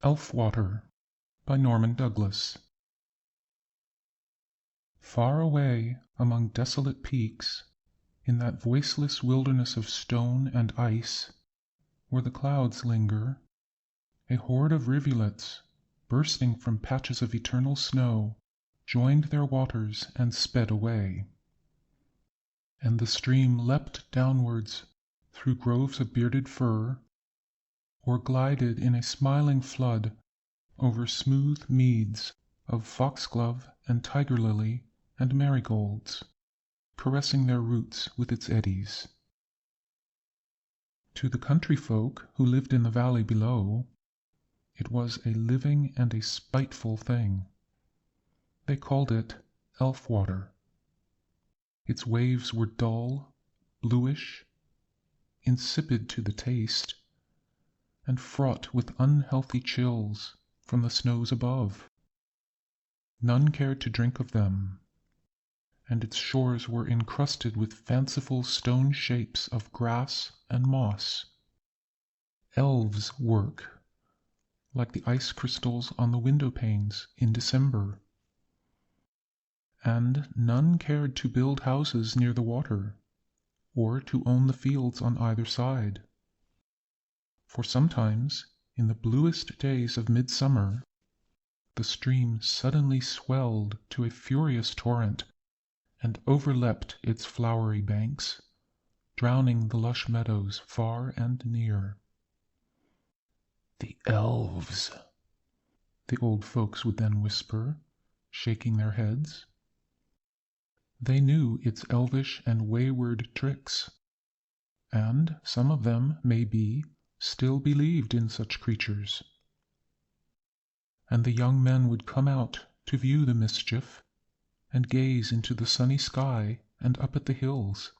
Elfwater by Norman Douglas. Far away among desolate peaks, in that voiceless wilderness of stone and ice, where the clouds linger, a horde of rivulets, bursting from patches of eternal snow, joined their waters and sped away. And the stream leapt downwards through groves of bearded fir, or glided in a smiling flood over smooth meads of foxglove and tiger lily and marigolds, caressing their roots with its eddies. To the country folk who lived in the valley below, it was a living and a spiteful thing. They called it Elfwater. Its waves were dull, bluish, insipid to the taste, and fraught with unhealthy chills from the snows above. None cared to drink of them, and its shores were encrusted with fanciful stone shapes of grass and moss. Elves' work, like the ice crystals on the window panes in December. And none cared to build houses near the water, or to own the fields on either side. For sometimes, in the bluest days of midsummer, the stream suddenly swelled to a furious torrent and overleapt its flowery banks, drowning the lush meadows far and near. "The elves," the old folks would then whisper, shaking their heads. They knew its elvish and wayward tricks, and some of them, may be, still believed in such creatures. And the young men would come out to view the mischief, and gaze into the sunny sky and up at the hills,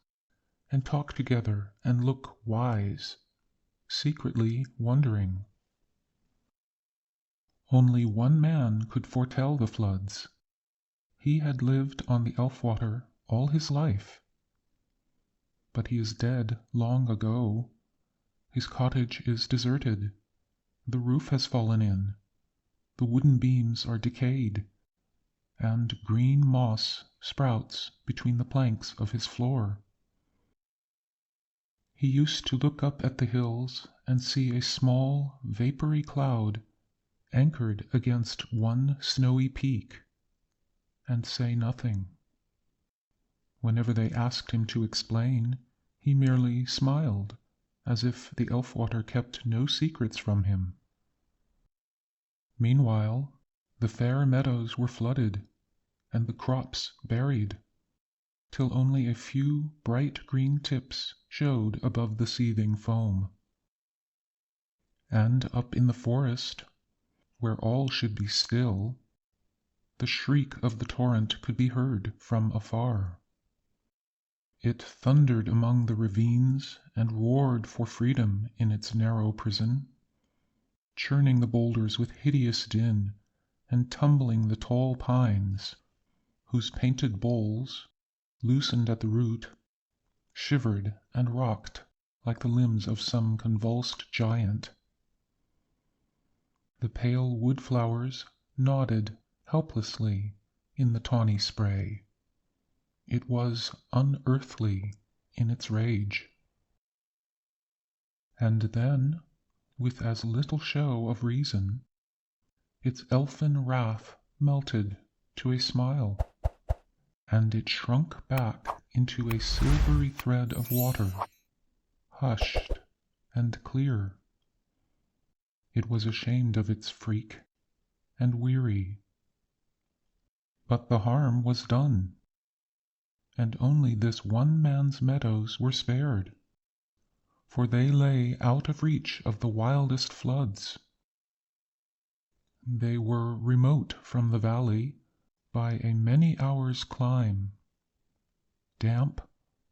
and talk together and look wise, secretly wondering. Only one man could foretell the floods. He had lived on the Elfwater all his life. But he is dead long ago. His cottage is deserted. The roof has fallen in. The wooden beams are decayed, and green moss sprouts between the planks of his floor. He used to look up at the hills and see a small, vapory cloud anchored against one snowy peak, and say nothing. Whenever they asked him to explain, he merely smiled, as if the Elfwater kept no secrets from him. Meanwhile, the fair meadows were flooded, and the crops buried, till only a few bright green tips showed above the seething foam. And up in the forest, where all should be still, the shriek of the torrent could be heard from afar. It thundered among the ravines and roared for freedom in its narrow prison, churning the boulders with hideous din and tumbling the tall pines, whose painted boles, loosened at the root, shivered and rocked like the limbs of some convulsed giant. The pale wood-flowers nodded helplessly in the tawny spray. It was unearthly in its rage. And then, with as little show of reason, its elfin wrath melted to a smile, and it shrunk back into a silvery thread of water, hushed and clear. It was ashamed of its freak, and weary. But the harm was done, and only this one man's meadows were spared, for they lay out of reach of the wildest floods. They were remote from the valley by a many hours' climb. Damp,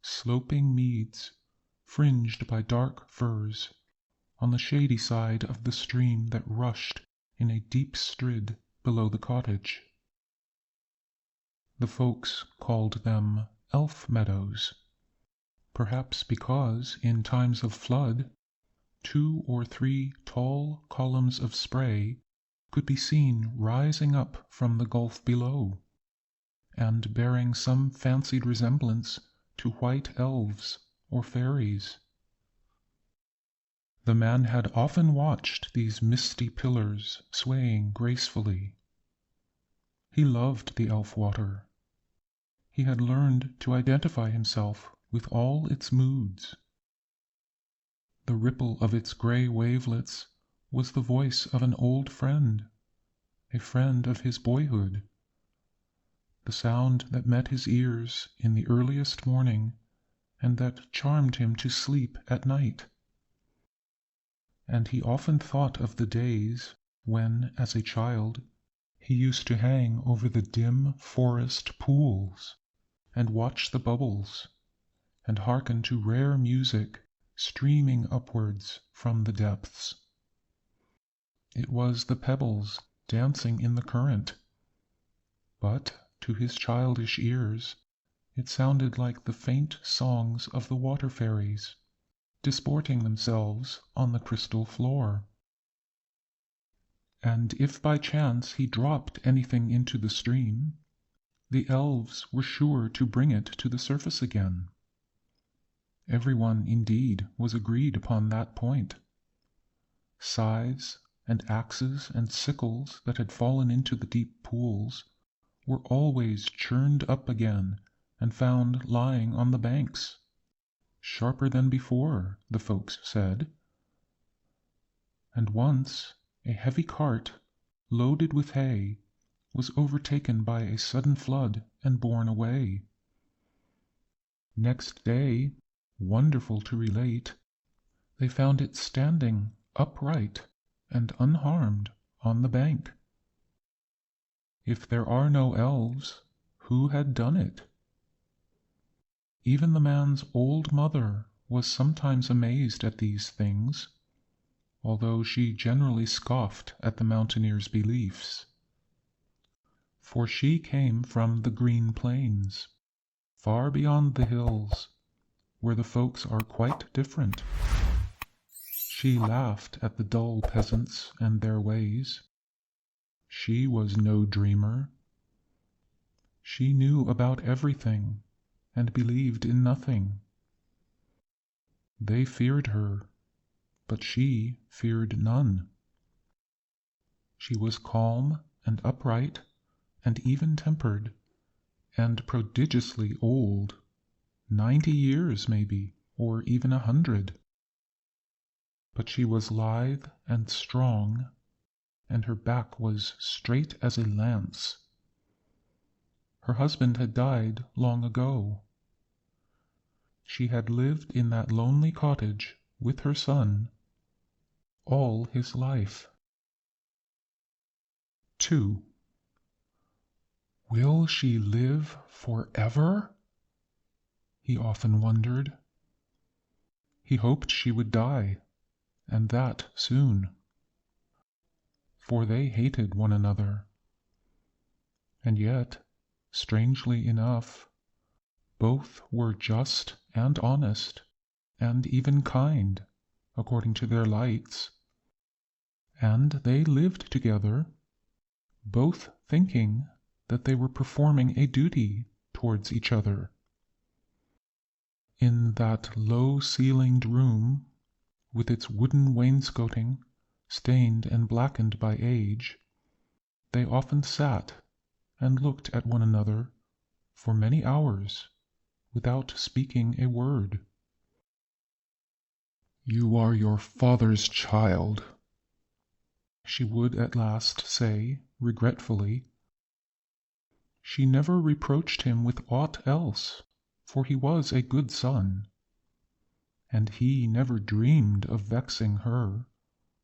sloping meads, fringed by dark firs, on the shady side of the stream that rushed in a deep strid below the cottage. The folks called them elf meadows, perhaps because, in times of flood, 2 or 3 tall columns of spray could be seen rising up from the gulf below, and bearing some fancied resemblance to white elves or fairies. The man had often watched these misty pillars swaying gracefully. He loved the Elfwater. He had learned to identify himself with all its moods. The ripple of its gray wavelets was the voice of an old friend, a friend of his boyhood, the sound that met his ears in the earliest morning and that charmed him to sleep at night. And he often thought of the days when, as a child, he used to hang over the dim forest pools and watch the bubbles and hearken to rare music streaming upwards from the depths. It was the pebbles dancing in the current, but to his childish ears it sounded like the faint songs of the water fairies, disporting themselves on the crystal floor. And if by chance he dropped anything into the stream, the elves were sure to bring it to the surface again. Everyone, indeed, was agreed upon that point. Scythes and axes and sickles that had fallen into the deep pools were always churned up again and found lying on the banks, sharper than before, the folks said. And once a heavy cart, loaded with hay, was overtaken by a sudden flood and borne away. Next day, wonderful to relate, they found it standing upright and unharmed on the bank. If there are no elves, who had done it? Even the man's old mother was sometimes amazed at these things, although she generally scoffed at the mountaineer's beliefs. For she came from the green plains, far beyond the hills, where the folks are quite different. She laughed at the dull peasants and their ways. She was no dreamer. She knew about everything and believed in nothing. They feared her, but she feared none. She was calm and upright and even-tempered, and prodigiously old, 90 years maybe, or even 100. But she was lithe and strong, and her back was straight as a lance. Her husband had died long ago. She had lived in that lonely cottage with her son all his life. 2. Will she live forever? He often wondered. He hoped she would die, and that soon. For they hated one another. And yet, strangely enough, both were just and honest, and even kind, according to their lights. And they lived together, both thinking that they were performing a duty towards each other. In that low-ceilinged room, with its wooden wainscoting, stained and blackened by age, they often sat and looked at one another for many hours without speaking a word. "You are your father's child," she would at last say, regretfully. She never reproached him with aught else, for he was a good son. And he never dreamed of vexing her,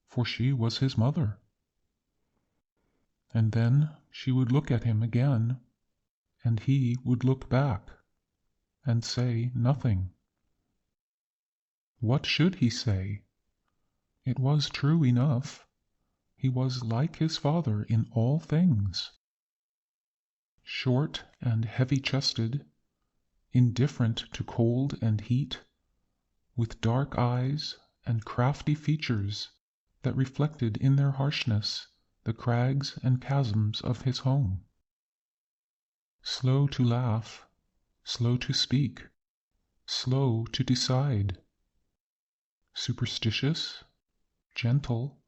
for she was his mother. And then she would look at him again, and he would look back, and say nothing. What should he say? It was true enough. He was like his father in all things. Short and heavy-chested, indifferent to cold and heat, with dark eyes and crafty features that reflected in their harshness the crags and chasms of his home. Slow to laugh, slow to speak, slow to decide. Superstitious, gentle,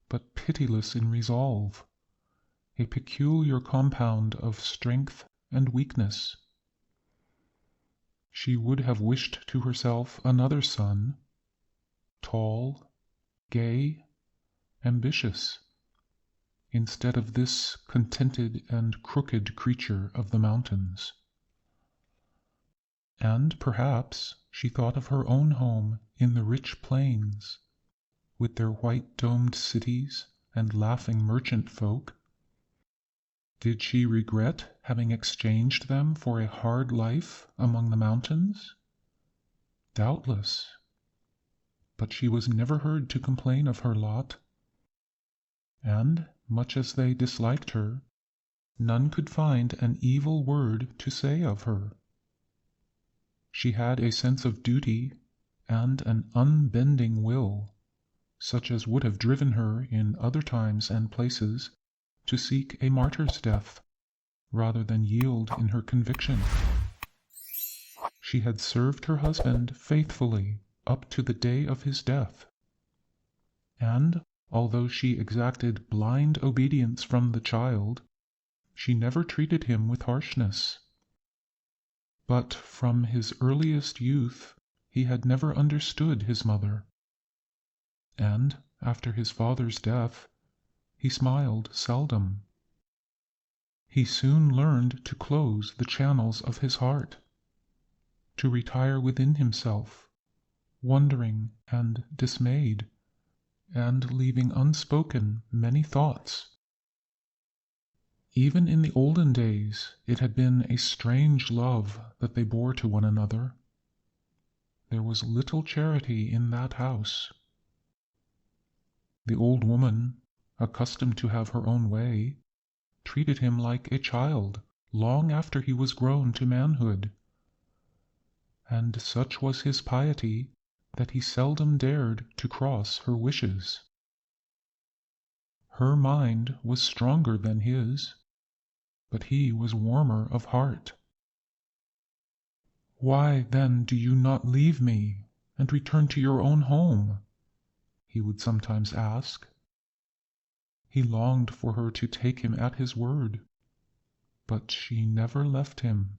but pitiless in resolve, a peculiar compound of strength and weakness. She would have wished to herself another son, tall, gay, ambitious, instead of this contented and crooked creature of the mountains. And perhaps she thought of her own home in the rich plains, with their white-domed cities and laughing merchant folk. Did she regret having exchanged them for a hard life among the mountains? Doubtless. But she was never heard to complain of her lot. And, much as they disliked her, none could find an evil word to say of her. She had a sense of duty and an unbending will, such as would have driven her in other times and places to seek a martyr's death, rather than yield in her conviction. She had served her husband faithfully up to the day of his death, and, although she exacted blind obedience from the child, she never treated him with harshness. But from his earliest youth he had never understood his mother, and, after his father's death, he smiled seldom. He soon learned to close the channels of his heart, to retire within himself, wondering and dismayed, and leaving unspoken many thoughts. Even in the olden days it had been a strange love that they bore to one another. There was little charity in that house. The old woman, accustomed to have her own way, treated him like a child long after he was grown to manhood, and such was his piety that he seldom dared to cross her wishes. Her mind was stronger than his, but he was warmer of heart. "Why, then, do you not leave me and return to your own home?" he would sometimes ask. He longed for her to take him at his word, but she never left him.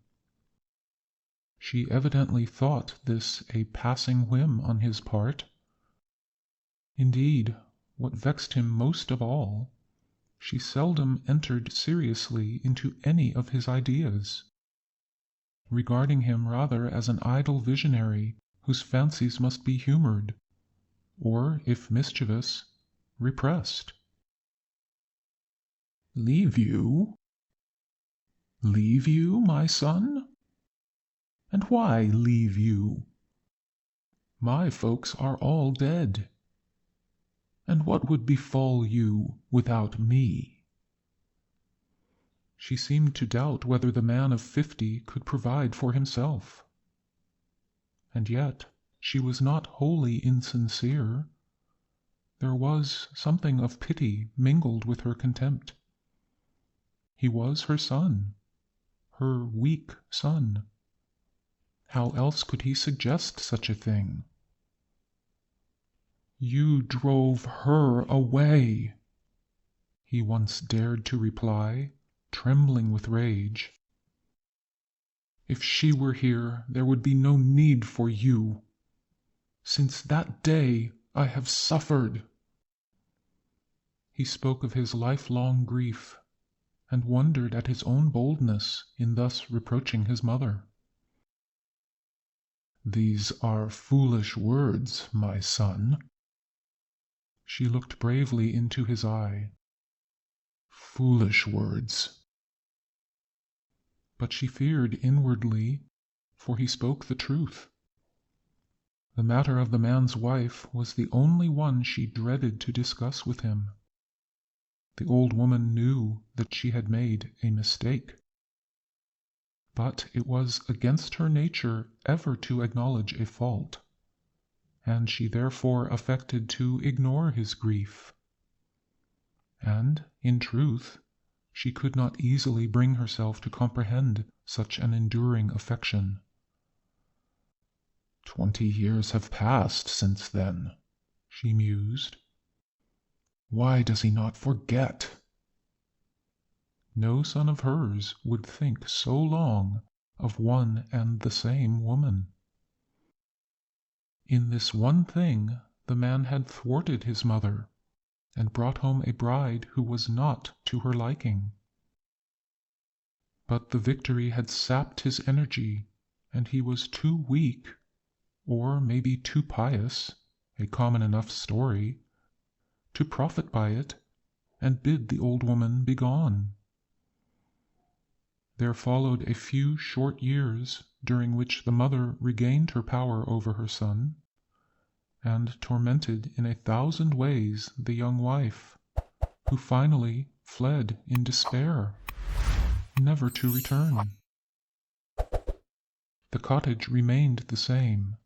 She evidently thought this a passing whim on his part. Indeed, what vexed him most of all, she seldom entered seriously into any of his ideas, regarding him rather as an idle visionary whose fancies must be humored, or, if mischievous, repressed. "Leave you? Leave you, my son? And why leave you? My folks are all dead. And what would befall you without me?" She seemed to doubt whether the man of 50 could provide for himself. And yet she was not wholly insincere. There was something of pity mingled with her contempt. He was her son, her weak son. How else could he suggest such a thing? "You drove her away," he once dared to reply, trembling with rage. "If she were here, there would be no need for you. Since that day I have suffered." He spoke of his lifelong grief, and wondered at his own boldness in thus reproaching his mother. "These are foolish words, my son." She looked bravely into his eye. "Foolish words." But she feared inwardly, for he spoke the truth. The matter of the man's wife was the only one she dreaded to discuss with him. The old woman knew that she had made a mistake, but it was against her nature ever to acknowledge a fault. and she therefore affected to ignore his grief. And, in truth, she could not easily bring herself to comprehend such an enduring affection. 20 years have passed since then, she mused. Why does he not forget? No son of hers would think so long of one and the same woman. In this one thing the man had thwarted his mother, and brought home a bride who was not to her liking. But the victory had sapped his energy, and he was too weak, or maybe too pious, a common enough story, to profit by it and bid the old woman begone. There followed a few short years during which the mother regained her power over her son, and tormented in 1,000 ways the young wife, who finally fled in despair, never to return. The cottage remained the same,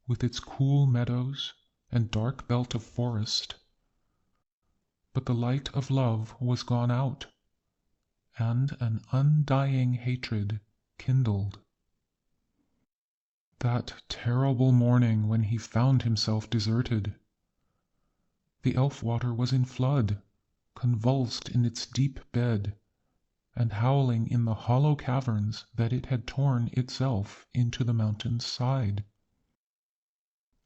with its cool meadows and dark belt of forest, but the light of love was gone out, and an undying hatred kindled. That terrible morning when he found himself deserted. The Elfwater was in flood, convulsed in its deep bed, and howling in the hollow caverns that it had torn itself into the mountain's side.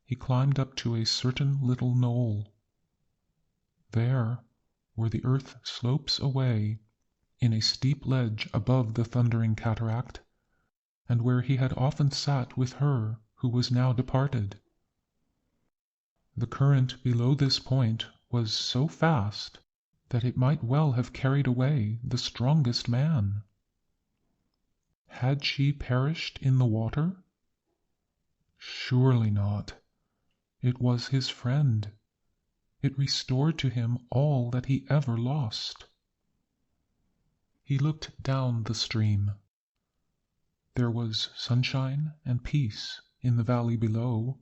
He climbed up to a certain little knoll. There, where the earth slopes away, in a steep ledge above the thundering cataract, and where he had often sat with her who was now departed. The current below this point was so fast that it might well have carried away the strongest man. Had she perished in the water? Surely not. It was his friend. It restored to him all that he ever lost. He looked down the stream. There was sunshine and peace in the valley below,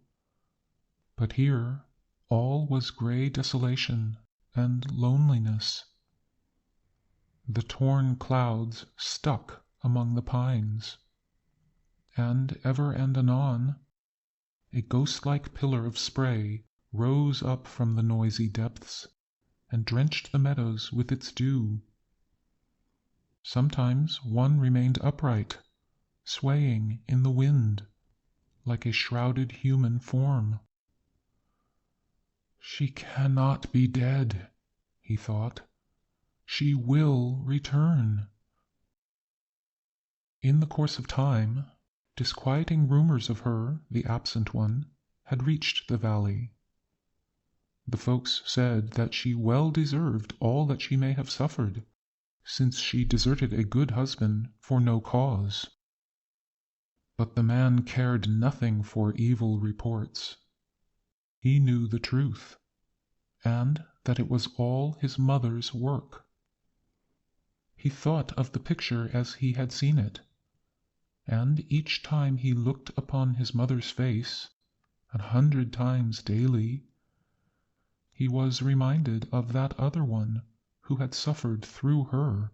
but here all was gray desolation and loneliness. The torn clouds stuck among the pines, and ever and anon a ghost-like pillar of spray rose up from the noisy depths and drenched the meadows with its dew. Sometimes one remained upright, swaying in the wind, like a shrouded human form. She cannot be dead, he thought. She will return. In the course of time, disquieting rumors of her, the absent one, had reached the valley. The folks said that she well deserved all that she may have suffered, since she deserted a good husband for no cause. But the man cared nothing for evil reports. He knew the truth, and that it was all his mother's work. He thought of the picture as he had seen it, and each time he looked upon his mother's face, 100 times daily, he was reminded of that other one who had suffered through her.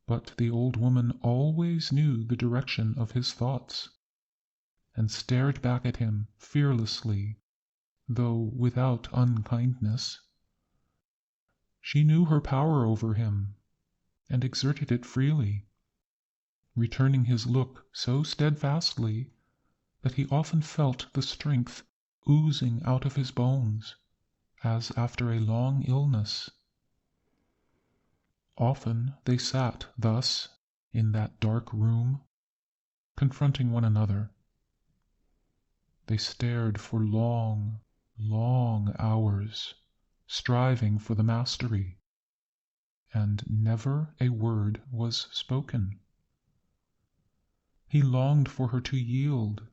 But the old woman always knew the direction of his thoughts, and stared back at him fearlessly, though without unkindness. She knew her power over him, and exerted it freely, returning his look so steadfastly that he often felt the strength oozing out of his bones, as after a long illness. Often they sat thus in that dark room, confronting one another. They stared for long, long hours, striving for the mastery, and never a word was spoken. He longed for her to yield,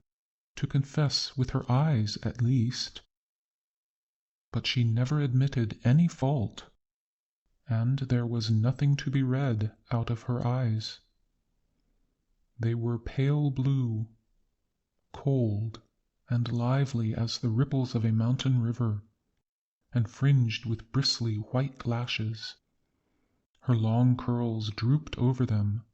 to confess with her eyes at least. But she never admitted any fault, and there was nothing to be read out of her eyes. They were pale blue, cold and lively as the ripples of a mountain river, and fringed with bristly white lashes. Her long curls drooped over them,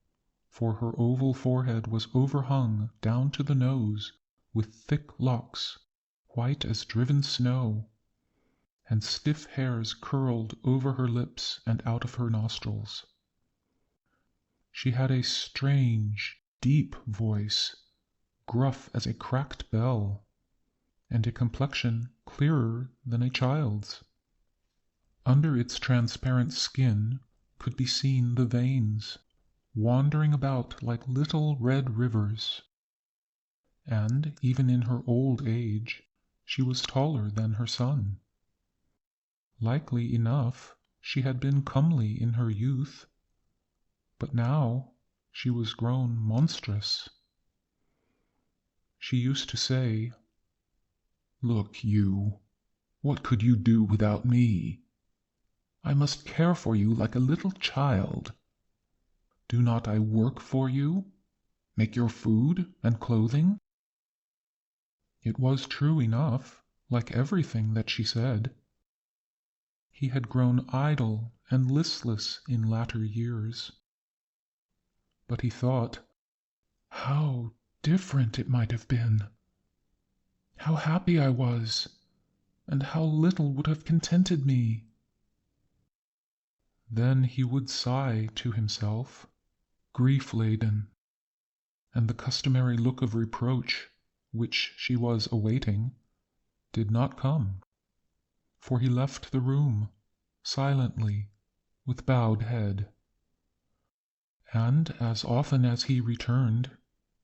for her oval forehead was overhung down to the nose with thick locks, white as driven snow, and stiff hairs curled over her lips and out of her nostrils. She had a strange, deep voice, gruff as a cracked bell, and a complexion clearer than a child's. Under its transparent skin could be seen the veins, wandering about like little red rivers. And even in her old age, she was taller than her son. Likely enough, she had been comely in her youth, but now she was grown monstrous. She used to say, "Look, you, what could you do without me? I must care for you like a little child. Do not I work for you, make your food and clothing?" It was true enough, like everything that she said. He had grown idle and listless in latter years. But he thought, how different it might have been. How happy I was, and how little would have contented me. Then he would sigh to himself, grief-laden, and the customary look of reproach, which she was awaiting, did not come, for he left the room, silently, with bowed head. And as often as he returned,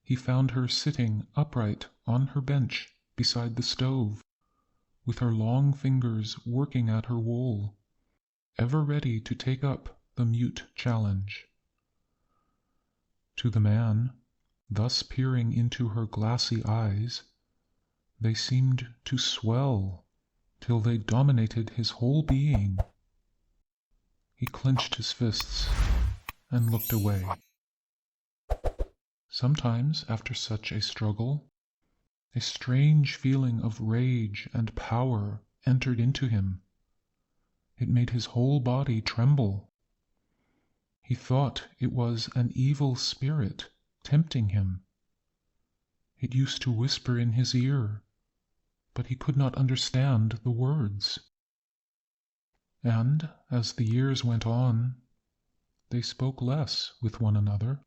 he found her sitting upright on her bench beside the stove, with her long fingers working at her wool, ever ready to take up the mute challenge. To the man, thus peering into her glassy eyes, they seemed to swell till they dominated his whole being. He clenched his fists and looked away. Sometimes, after such a struggle, a strange feeling of rage and power entered into him. It made his whole body tremble. He thought it was an evil spirit tempting him. It used to whisper in his ear, but he could not understand the words. And as the years went on, they spoke less with one another.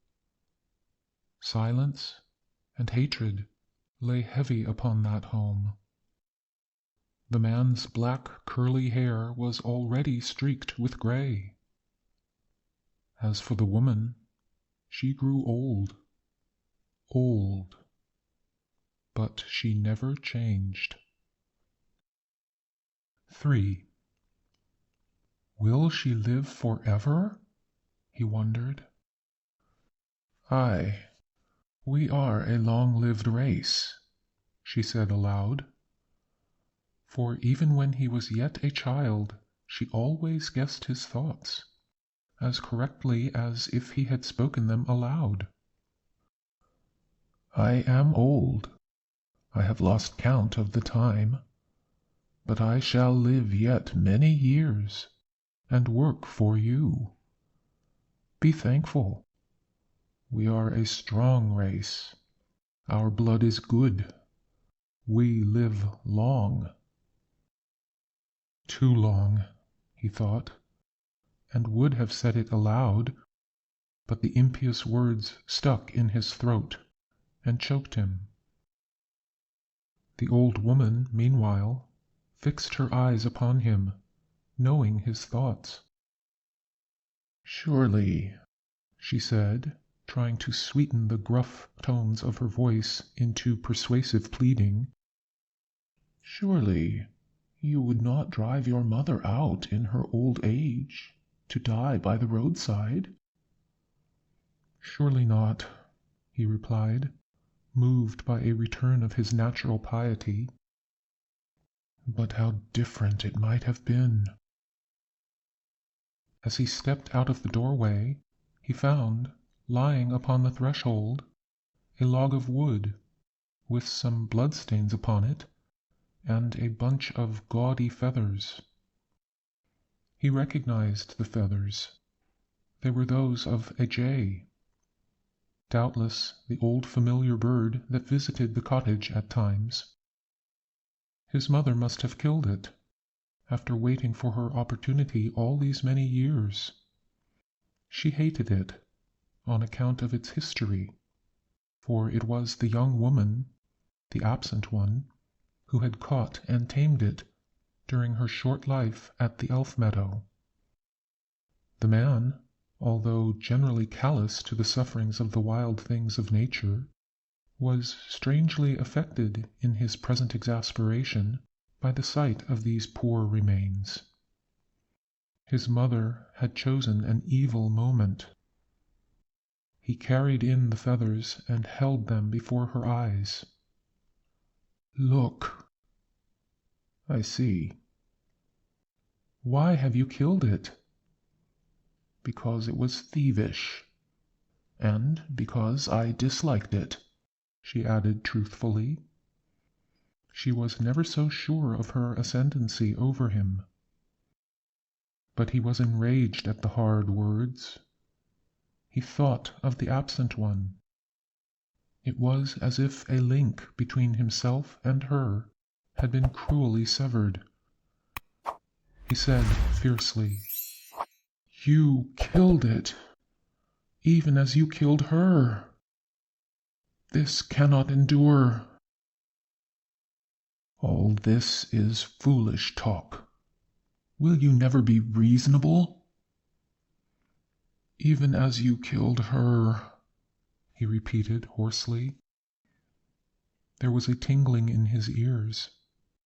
Silence and hatred lay heavy upon that home. The man's black curly hair was already streaked with gray. As for the woman, she grew old, but she never changed. 3. Will she live forever? He wondered. Aye, we are a long-lived race, she said aloud. For even when he was yet a child, she always guessed his thoughts, as correctly as if he had spoken them aloud. I am old. I have lost count of the time, but I shall live yet many years, and work for you. Be thankful. We are a strong race. Our blood is good. We live long. Too long, he thought, and would have said it aloud, but the impious words stuck in his throat and choked him. The old woman, meanwhile, fixed her eyes upon him, knowing his thoughts. Surely, she said, trying to sweeten the gruff tones of her voice into persuasive pleading, surely you would not drive your mother out in her old age to die by the roadside? Surely not, he replied, moved by a return of his natural piety. But how different it might have been! As he stepped out of the doorway, he found, lying upon the threshold, a log of wood, with some bloodstains upon it, and a bunch of gaudy feathers. He recognized the feathers. They were those of a jay. Doubtless the old familiar bird that visited the cottage at times. His mother must have killed it, after waiting for her opportunity all these many years. She hated it, on account of its history, for it was the young woman, the absent one, who had caught and tamed it during her short life at the elf meadow. The man, although generally callous to the sufferings of the wild things of nature, was strangely affected in his present exasperation by the sight of these poor remains. His mother had chosen an evil moment. He carried in the feathers and held them before her eyes. "Look." "I see." "Why have you killed it?" "Because it was thievish, and because I disliked it," she added truthfully. She was never so sure of her ascendancy over him. But he was enraged at the hard words. He thought of the absent one. It was as if a link between himself and her had been cruelly severed. He said fiercely, "You killed it, even as you killed her. This cannot endure. All this is foolish talk. Will you never be reasonable?" "Even as you killed her," he repeated hoarsely. There was a tingling in his ears,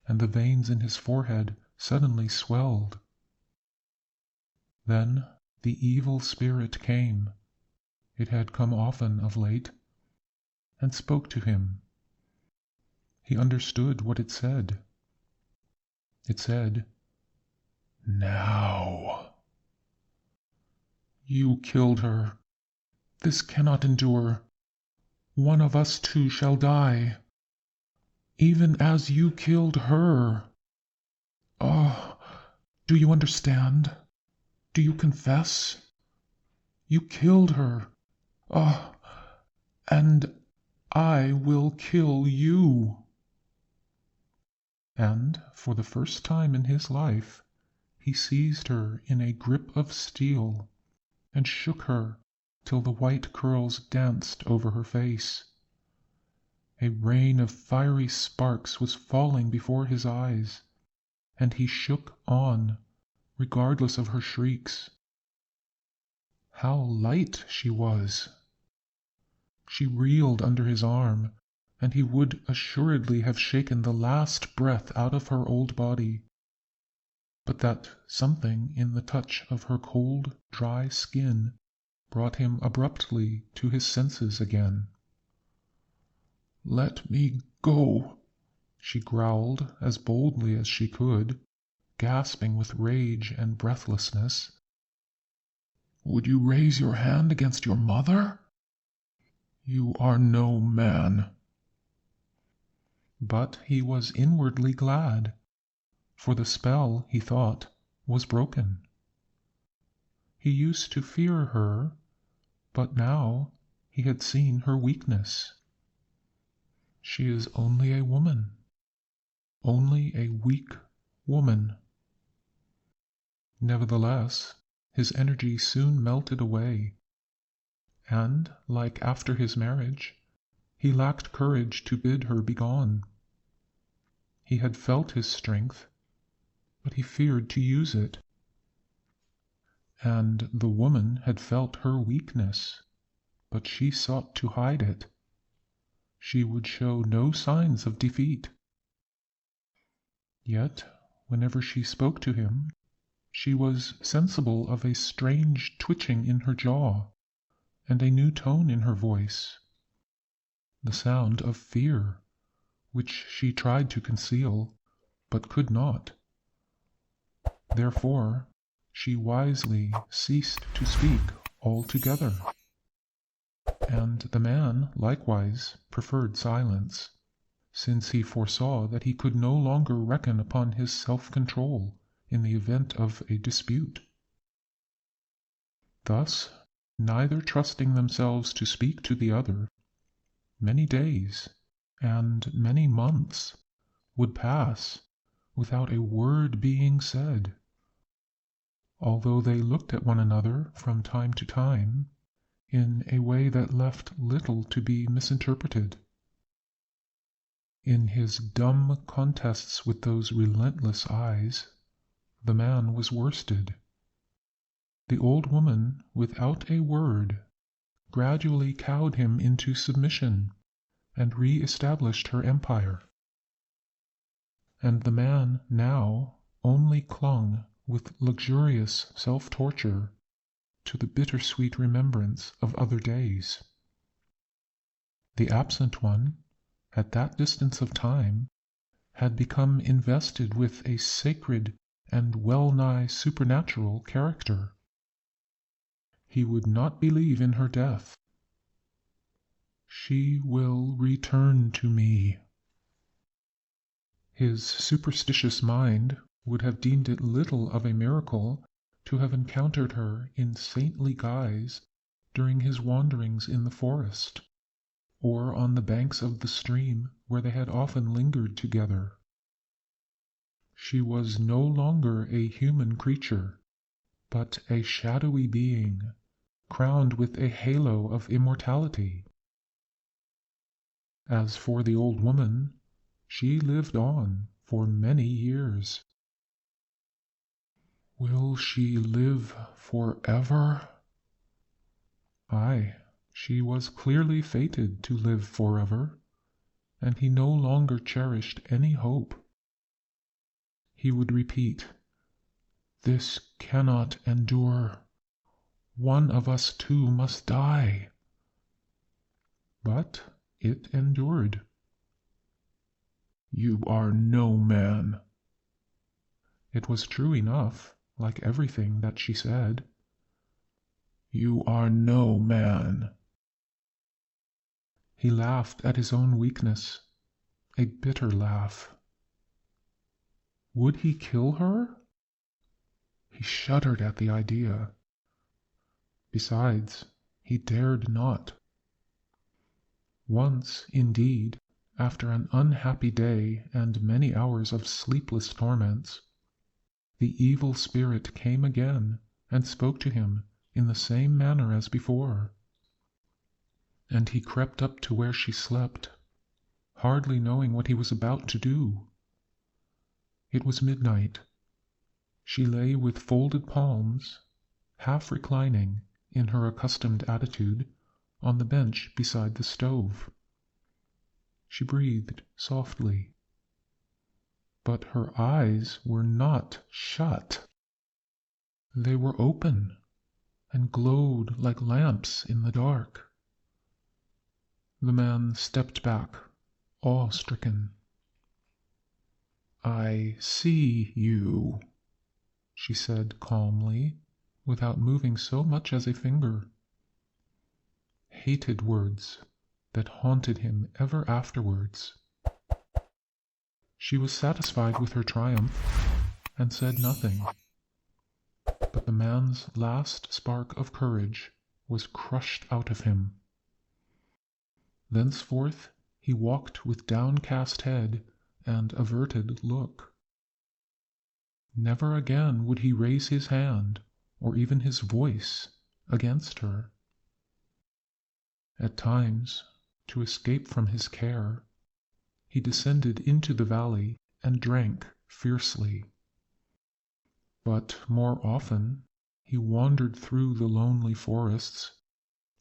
and the veins in his forehead suddenly swelled. Then the evil spirit came, it had come often of late, and spoke to him. He understood what it said. It said, "Now." "You killed her. This cannot endure. One of us two shall die, even as you killed her. Ah, do you understand? Do you confess? You killed her. Ah, and I will kill you." And for the first time in his life, he seized her in a grip of steel and shook her till the white curls danced over her face. A rain of fiery sparks was falling before his eyes, and he shook on, regardless of her shrieks. How light she was! She reeled under his arm, and he would assuredly have shaken the last breath out of her old body, but that something in the touch of her cold, dry skin brought him abruptly to his senses again. "Let me go," she growled as boldly as she could, gasping with rage and breathlessness. "Would you raise your hand against your mother? You are no man." But he was inwardly glad, for the spell, he thought, was broken. He used to fear her, but now he had seen her weakness. She is only a woman, only a weak woman. Nevertheless, his energy soon melted away, and, like after his marriage, he lacked courage to bid her begone. He had felt his strength, but he feared to use it. And the woman had felt her weakness, but she sought to hide it. She would show no signs of defeat. Yet, whenever she spoke to him, she was sensible of a strange twitching in her jaw, and a new tone in her voice, the sound of fear, which she tried to conceal, but could not. Therefore, she wisely ceased to speak altogether, and the man likewise preferred silence. since he foresaw that he could no longer reckon upon his self-control in the event of a dispute. Thus, neither trusting themselves to speak to the other, many days and many months would pass without a word being said, although they looked at one another from time to time in a way that left little to be misinterpreted. In his dumb contests with those relentless eyes, the man was worsted. The old woman, without a word, gradually cowed him into submission and re-established her empire. And the man now only clung with luxurious self-torture to the bittersweet remembrance of other days. The absent one, at that distance of time, had become invested with a sacred and well-nigh supernatural character. He would not believe in her death. "She will return to me." His superstitious mind would have deemed it little of a miracle to have encountered her in saintly guise during his wanderings in the forest, or on the banks of the stream where they had often lingered together. She was no longer a human creature, but a shadowy being, crowned with a halo of immortality. As for the old woman, she lived on for many years. Will she live forever? Aye, she was clearly fated to live forever, and he no longer cherished any hope. He would repeat, "This cannot endure. One of us two must die." But it endured. "You are no man." It was true enough, like everything that she said. "You are no man." He laughed at his own weakness, a bitter laugh. Would he kill her? He shuddered at the idea. Besides, he dared not. Once, indeed, after an unhappy day and many hours of sleepless torments, the evil spirit came again and spoke to him in the same manner as before. And he crept up to where she slept, hardly knowing what he was about to do. It was midnight. She lay with folded palms, half reclining in her accustomed attitude on the bench beside the stove. She breathed softly, but her eyes were not shut. They were open and glowed like lamps in the dark. The man stepped back, awe-stricken. "I see you," she said calmly, without moving so much as a finger. Hated words that haunted him ever afterwards. She was satisfied with her triumph and said nothing. But the man's last spark of courage was crushed out of him. Thenceforth he walked with downcast head and averted look. Never again would he raise his hand, or even his voice, against her. At times, to escape from his care, he descended into the valley and drank fiercely. But more often he wandered through the lonely forests,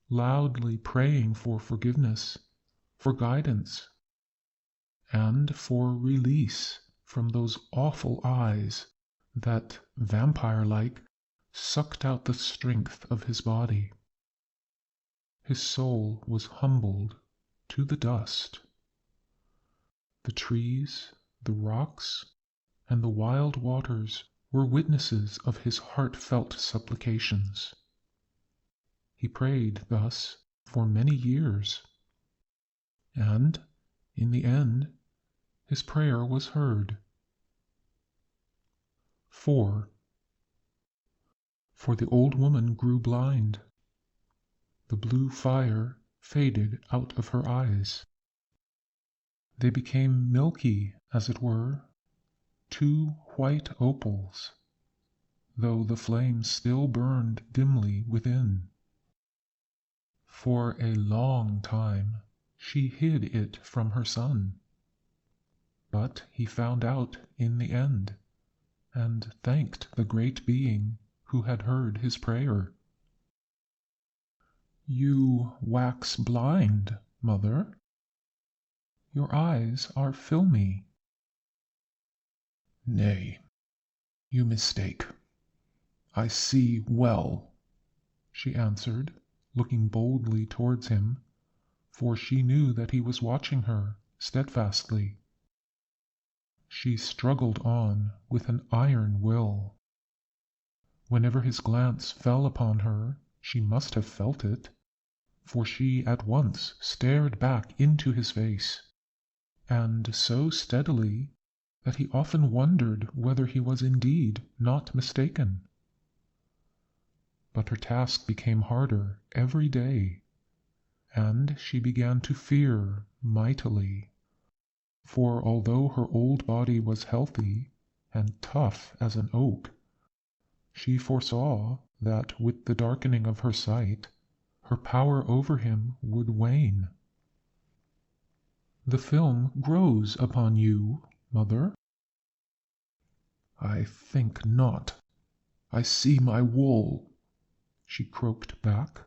loudly praying for forgiveness, for guidance, and for release from those awful eyes that, vampire-like, sucked out the strength of his body. His soul was humbled to the dust. The trees, the rocks, and the wild waters were witnesses of his heartfelt supplications. He prayed thus for many years, and, in the end, his prayer was heard. 4. For the old woman grew blind. The blue fire faded out of her eyes. They became milky, as it were, 2 white opals, though the flame still burned dimly within. For a long time she hid it from her son, but he found out in the end, and thanked the great being who had heard his prayer. You wax blind, mother. Your eyes are filmy. Nay, you mistake. I see well, she answered, looking boldly towards him, for she knew that he was watching her steadfastly. She struggled on with an iron will. Whenever his glance fell upon her, she must have felt it, for she at once stared back into his face, and so steadily that he often wondered whether he was indeed not mistaken. But her task became harder every day, and she began to fear mightily, for although her old body was healthy and tough as an oak, she foresaw that with the darkening of her sight, her power over him would wane. The film grows upon you, mother. I think not. I see my wool, she croaked back.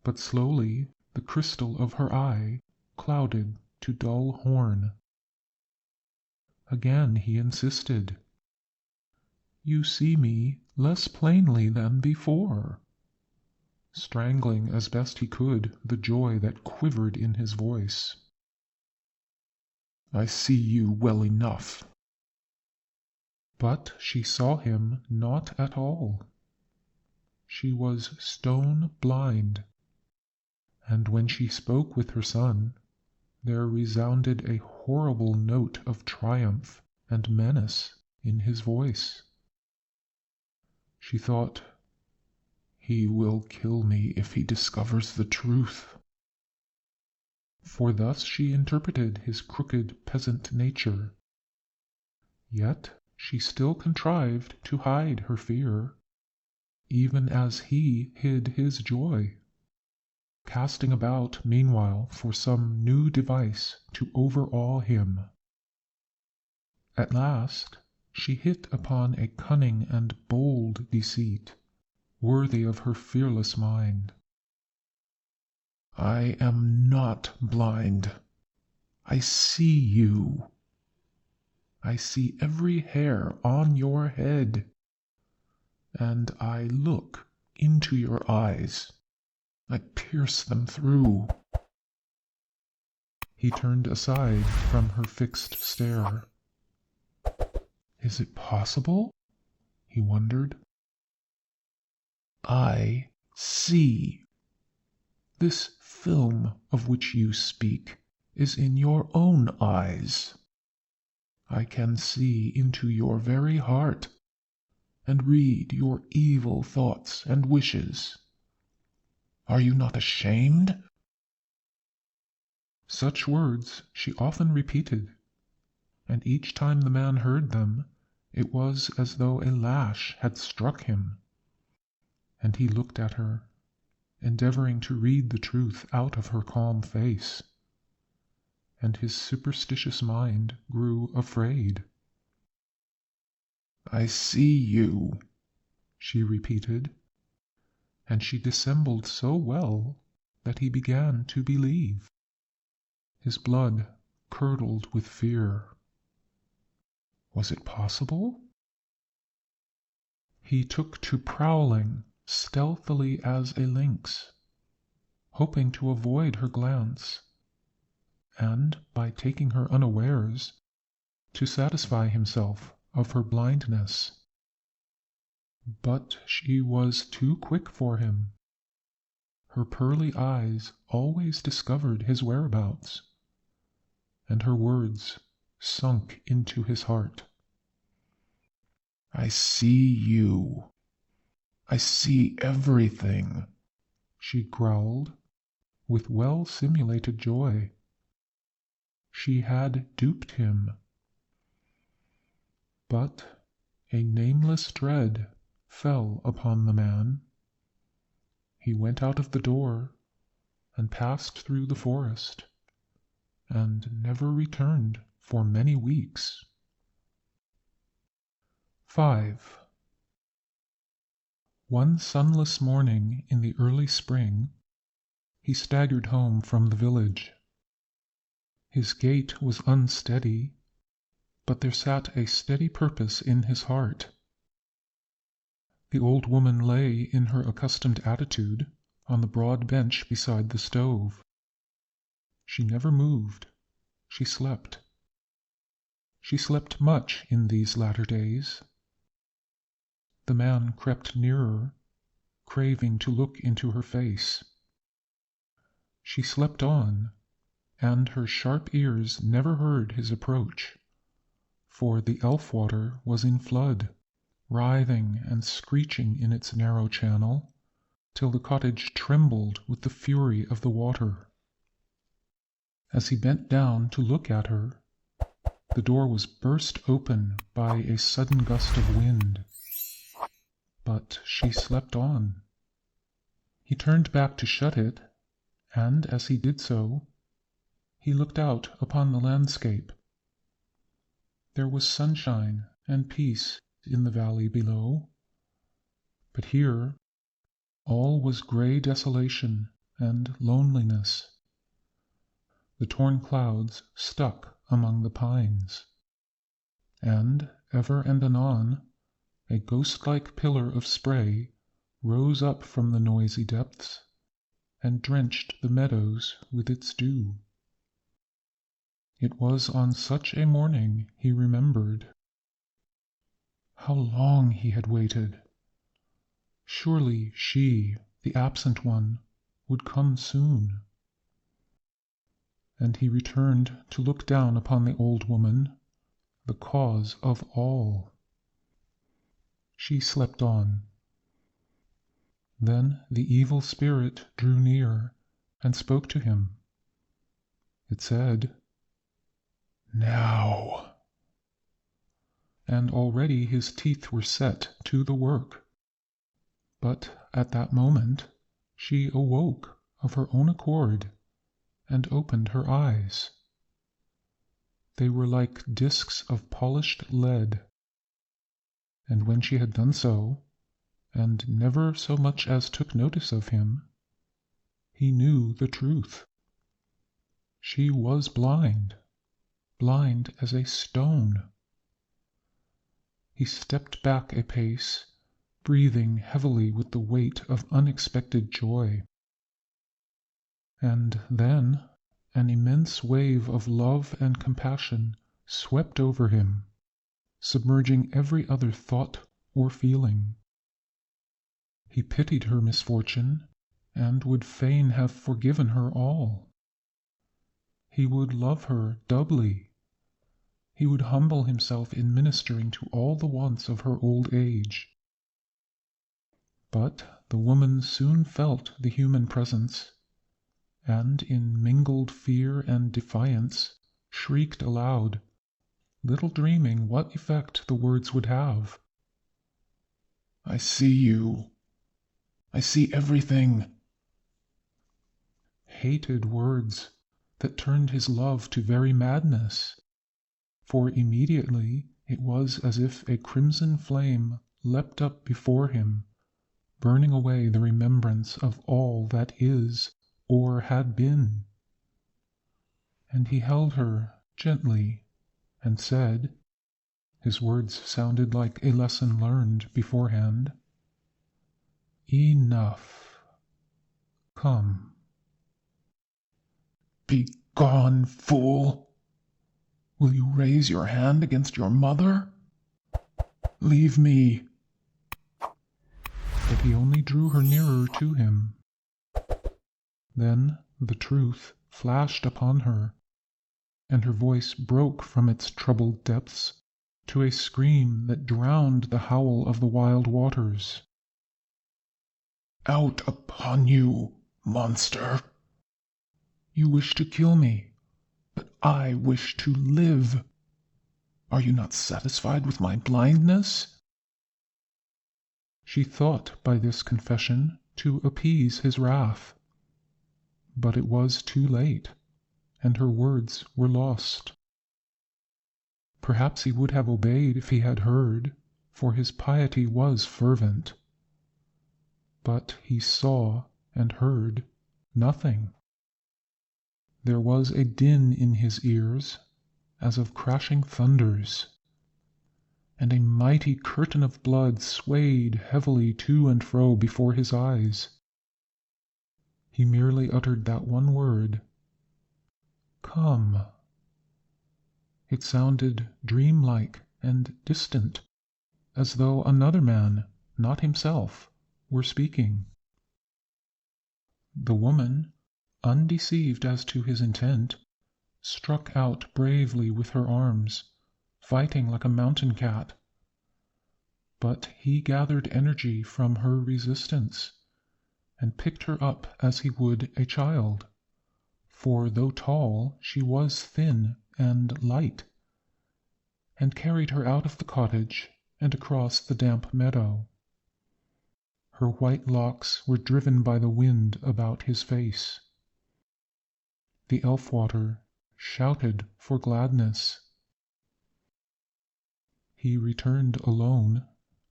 But slowly the crystal of her eye clouded to dull horn. Again he insisted. You see me less plainly than before, strangling as best he could the joy that quivered in his voice. I see you well enough. But she saw him not at all. She was stone blind, and when she spoke with her son, there resounded a horrible note of triumph and menace in his voice. She thought, he will kill me if he discovers the truth. For thus she interpreted his crooked peasant nature. Yet she still contrived to hide her fear, even as he hid his joy, casting about meanwhile for some new device to overawe him. At last she hit upon a cunning and bold deceit, worthy of her fearless mind. I am not blind. I see you. I see every hair on your head, and I look into your eyes. I pierce them through. He turned aside from her fixed stare. Is it possible? He wondered. I see. This film of which you speak is in your own eyes. I can see into your very heart and read your evil thoughts and wishes. Are you not ashamed? Such words she often repeated, and each time the man heard them, it was as though a lash had struck him. And he looked at her, endeavoring to read the truth out of her calm face, and his superstitious mind grew afraid. I see you, she repeated, and she dissembled so well that he began to believe. His blood curdled with fear. Was it possible? He took to prowling stealthily as a lynx, hoping to avoid her glance, and, by taking her unawares, to satisfy himself of her blindness. But she was too quick for him. Her pearly eyes always discovered his whereabouts, and her words sunk into his heart. "I see you. I see everything," she growled, with well-simulated joy. She had duped him. But a nameless dread fell upon the man. He went out of the door and passed through the forest, and never returned for many weeks. 5. One sunless morning in the early spring, he staggered home from the village. His gait was unsteady, but there sat a steady purpose in his heart. The old woman lay in her accustomed attitude on the broad bench beside the stove. She never moved. She slept. She slept much in these latter days. The man crept nearer, craving to look into her face. She slept on, and her sharp ears never heard his approach, for the Elfwater was in flood, writhing and screeching in its narrow channel, till the cottage trembled with the fury of the water. As he bent down to look at her, the door was burst open by a sudden gust of wind. But she slept on. He turned back to shut it, and as he did so, he looked out upon the landscape. There was sunshine and peace in the valley below, but here all was gray desolation and loneliness. The torn clouds stuck among the pines, and ever and anon a ghost-like pillar of spray rose up from the noisy depths and drenched the meadows with its dew. It was on such a morning, he remembered. How long he had waited! Surely she, the absent one, would come soon. And he returned to look down upon the old woman, the cause of all. She slept on. Then the evil spirit drew near and spoke to him. It said, "Now." And already his teeth were set to the work. But at that moment she awoke of her own accord and opened her eyes. They were like discs of polished lead. And when she had done so, and never so much as took notice of him, he knew the truth. She was blind, blind as a stone. He stepped back a pace, breathing heavily with the weight of unexpected joy. And then an immense wave of love and compassion swept over him, submerging every other thought or feeling. He pitied her misfortune, and would fain have forgiven her all. He would love her doubly. He would humble himself in ministering to all the wants of her old age. But the woman soon felt the human presence, and in mingled fear and defiance shrieked aloud, little dreaming what effect the words would have. "I see you. I see everything." Hated words that turned his love to very madness, for immediately it was as if a crimson flame leapt up before him, burning away the remembrance of all that is or had been. And he held her gently and said, his words sounded like a lesson learned beforehand, "Enough. Come." "Begone, fool! Will you raise your hand against your mother? Leave me." But he only drew her nearer to him. Then the truth flashed upon her. and her voice broke from its troubled depths to a scream that drowned the howl of the wild waters. "Out upon you, monster! You wish to kill me, but I wish to live. Are you not satisfied with my blindness?" She thought by this confession to appease his wrath. But it was too late, and her words were lost. Perhaps he would have obeyed if he had heard, for his piety was fervent. But he saw and heard nothing. There was a din in his ears, as of crashing thunders, and a mighty curtain of blood swayed heavily to and fro before his eyes. He merely uttered that one word, "Come." It sounded dreamlike and distant, as though another man, not himself, were speaking. The woman, undeceived as to his intent, struck out bravely with her arms, fighting like a mountain cat. But he gathered energy from her resistance, and picked her up as he would a child, for though tall, she was thin and light, and carried her out of the cottage and across the damp meadow. Her white locks were driven by the wind about his face. The Elfwater shouted for gladness. He returned alone,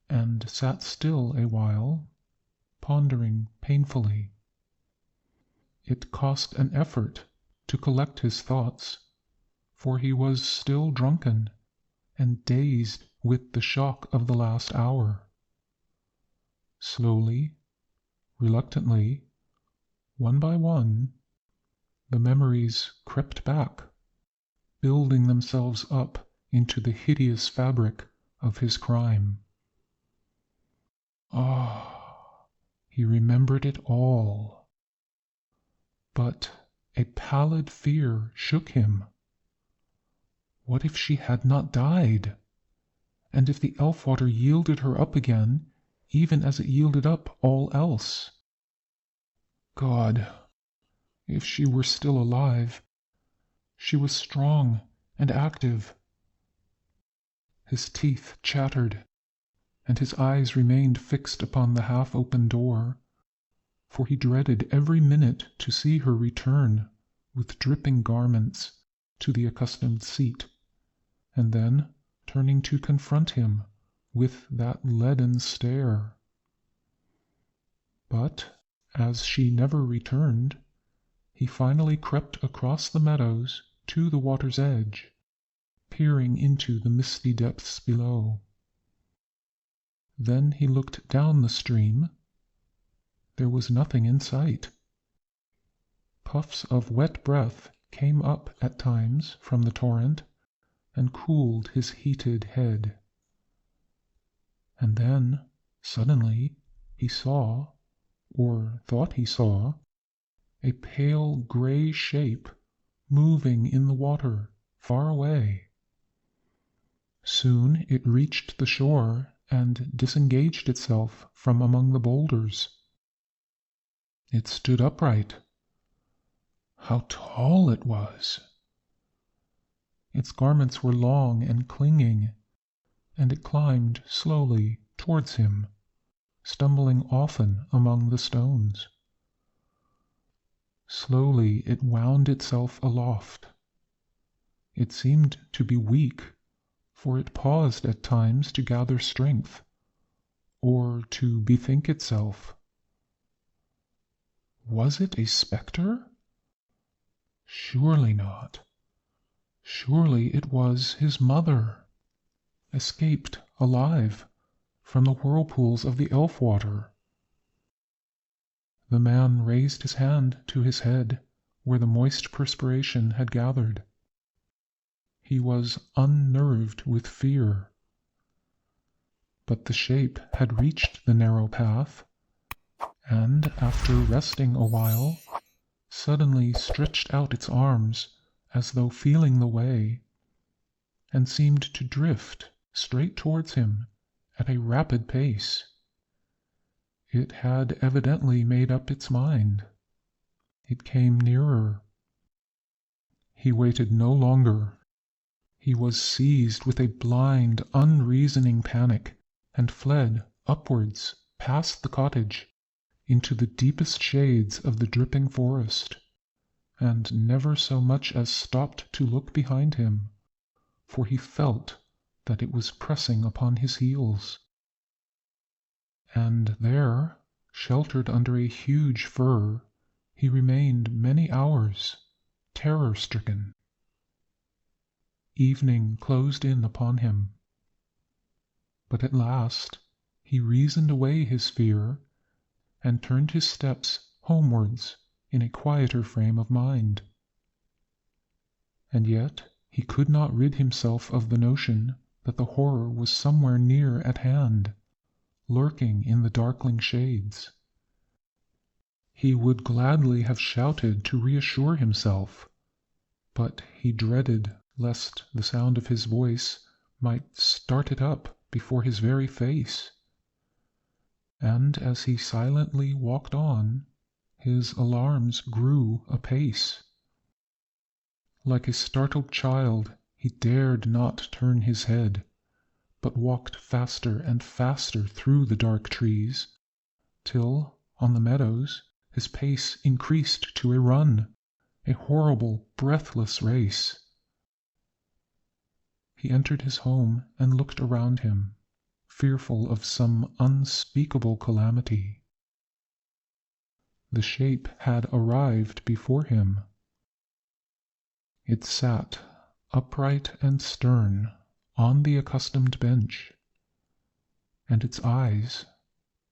and sat still a while, pondering painfully. It cost an effort to collect his thoughts, for he was still drunken and dazed with the shock of the last hour. Slowly, reluctantly, one by one, the memories crept back, building themselves up into the hideous fabric of his crime. Ah, he remembered it all. But a pallid fear shook him. What if she had not died? And if the Elfwater yielded her up again, even as it yielded up all else? God, if she were still alive! She was strong and active. His teeth chattered, and his eyes remained fixed upon the half-open door, for he dreaded every minute to see her return with dripping garments to the accustomed seat, and then turning to confront him with that leaden stare. But as she never returned, he finally crept across the meadows to the water's edge, peering into the misty depths below. Then he looked down the stream. There was nothing in sight. Puffs of wet breath came up at times from the torrent and cooled his heated head. And then, suddenly, he saw, or thought he saw, a pale gray shape moving in the water far away. Soon it reached the shore and disengaged itself from among the boulders. It stood upright. How tall it was! Its garments were long and clinging, and it climbed slowly towards him, stumbling often among the stones. Slowly it wound itself aloft. It seemed to be weak, for it paused at times to gather strength, or to bethink itself. Was it a spectre? Surely not. Surely it was his mother, escaped alive from the whirlpools of the Elfwater. The man raised his hand to his head, where the moist perspiration had gathered. He was unnerved with fear. But the shape had reached the narrow path, and after resting a while, suddenly stretched out its arms as though feeling the way, and seemed to drift straight towards him at a rapid pace. It had evidently made up its mind. It came nearer. He waited no longer. He was seized with a blind, unreasoning panic, and fled upwards past the cottage into the deepest shades of the dripping forest, and never so much as stopped to look behind him, for he felt that it was pressing upon his heels. And there, sheltered under a huge fir, he remained many hours, terror-stricken. Evening closed in upon him. But at last he reasoned away his fear and turned his steps homewards in a quieter frame of mind. And yet he could not rid himself of the notion that the horror was somewhere near at hand, lurking in the darkling shades. He would gladly have shouted to reassure himself, but he dreaded lest the sound of his voice might start it up before his very face. And as he silently walked on, his alarms grew apace. Like a startled child, he dared not turn his head, but walked faster and faster through the dark trees, till, on the meadows, his pace increased to a run, a horrible, breathless race. He entered his home and looked around him, fearful of some unspeakable calamity. The shape had arrived before him. It sat, upright and stern, on the accustomed bench, and its eyes,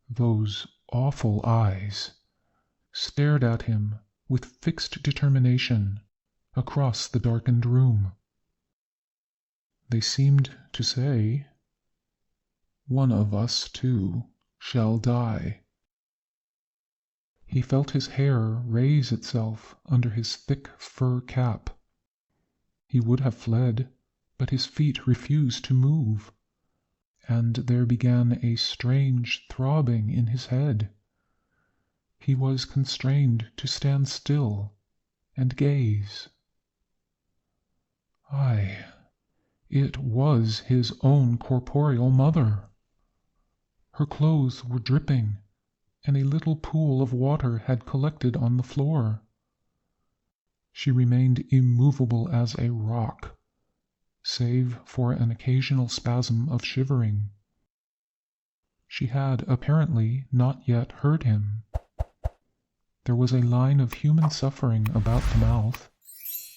those awful eyes, stared at him with fixed determination across the darkened room. They seemed to say, "One of us, too, shall die." He felt his hair raise itself under his thick fur cap. He would have fled, but his feet refused to move, and there began a strange throbbing in his head. He was constrained to stand still and gaze. Aye, it was his own corporeal mother. Her clothes were dripping, and a little pool of water had collected on the floor. She remained immovable as a rock, save for an occasional spasm of shivering. She had apparently not yet heard him. There was a line of human suffering about the mouth,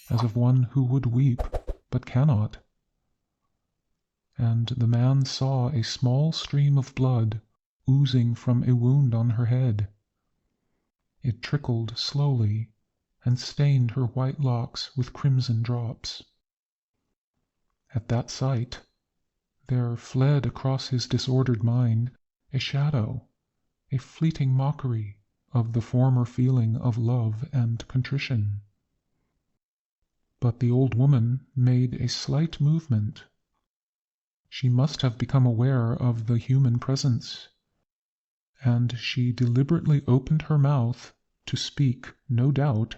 as of one who would weep but cannot. And the man saw a small stream of blood oozing from a wound on her head. It trickled slowly and stained her white locks with crimson drops. At that sight, there fled across his disordered mind a shadow, a fleeting mockery of the former feeling of love and contrition. But the old woman made a slight movement. She must have become aware of the human presence, and she deliberately opened her mouth to speak, no doubt,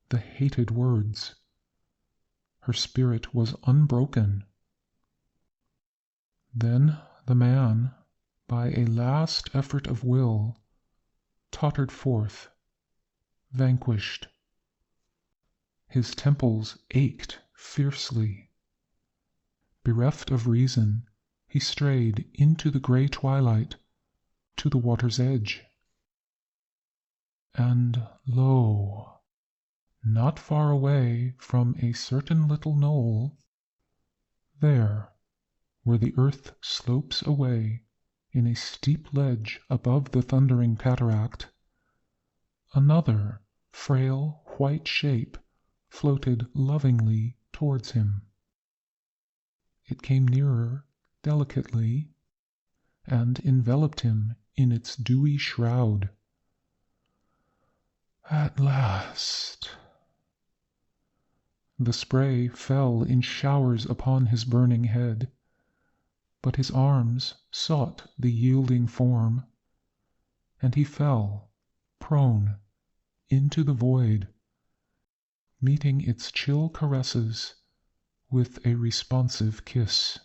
the hated words. Her spirit was unbroken. Then the man, by a last effort of will, tottered forth, vanquished. His temples ached fiercely. Bereft of reason, he strayed into the gray twilight to the water's edge. And lo, not far away from a certain little knoll, there, where the earth slopes away in a steep ledge above the thundering cataract, another frail white shape floated lovingly towards him. It came nearer delicately and enveloped him in its dewy shroud. At last! The spray fell in showers upon his burning head, but his arms sought the yielding form, and he fell, prone, into the void, meeting its chill caresses with a responsive kiss.